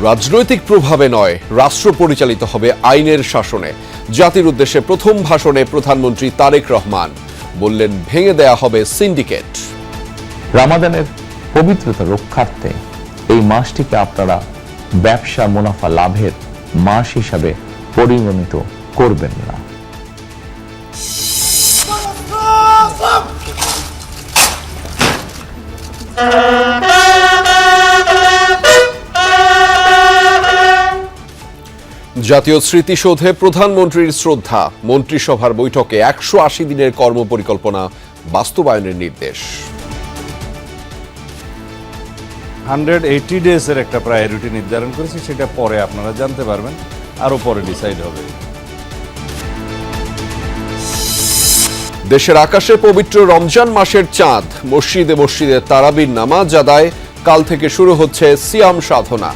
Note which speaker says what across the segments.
Speaker 1: রাজনৈতিক প্রভাবে নয়, রাষ্ট্র পরিচালিত হবে আইনের শাসনে। জাতির উদ্দেশ্যে প্রথম ভাষণে প্রধানমন্ত্রী তারেক রহমান বললেন, ভেঙে দেয়া হবে সিন্ডিকেট।
Speaker 2: রামাদানের পবিত্রতা রক্ষার্থে এই মাসটিকে আপনারা ব্যবসা মুনাফা লাভের মাস হিসাবে পরিগণিত করবেন না।
Speaker 1: জাতীয় স্মৃতিসৌধে প্রধানমন্ত্রীর শ্রদ্ধা। মন্ত্রিসভার বৈঠকে 180 দিনের কর্মপরিকল্পনা বাস্তবায়নের নির্দেশ।
Speaker 3: 180 ডেজের একটা প্রায়োরিটি নির্ধারণ করেছি, সেটা পরে আপনারা জানতে পারবেন, আরো পরে ডিসাইড হবে।
Speaker 1: দেশের আকাশে পবিত্র রমজান মাসের চাঁদ। মসজিদে মসজিদে তারাবির নামাজ আদায়। কাল থেকে শুরু হচ্ছে সিয়াম সাধনা।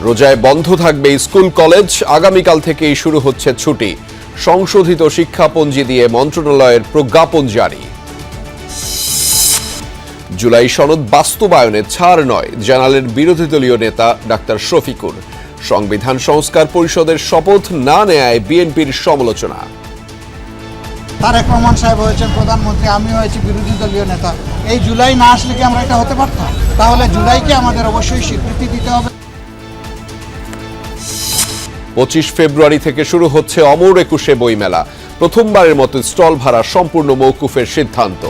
Speaker 1: রোজায় বন্ধ থাকবে স্কুল কলেজ। আগামীকাল থেকেই শুরু হচ্ছে ছুটি। সংশোধিত শিক্ষাপঞ্জি দিয়ে মন্ত্রণালয়ের প্রজ্ঞাপন জারি। জুলাই সনদ বাস্তবায়নে ছাড় নয়, জানালেন বিরোধী দলীয় নেতা ডাক্তার শফিকুর। সংবিধান সংস্কার পরিষদের শপথ না নেয়ায় বিএনপির সমালোচনা।
Speaker 4: তারেক রহমান সাহেব হয়েছেন প্রধানমন্ত্রী, আমি হয়েছি বিরোধী দলীয় নেতা। এই জুলাই না আসলে কি আমরা এটা হতে পারতাম? তাহলে জুলাইকে আমাদের অবশ্যই স্বীকৃতি দিতে হবে।
Speaker 1: 25 ফেব্রুয়ারি থেকে শুরু হচ্ছে অমর একুশে বইমেলা। প্রথমবারের মতো স্টল ভাড়া সম্পূর্ণ মওকুফের সিদ্ধান্ত।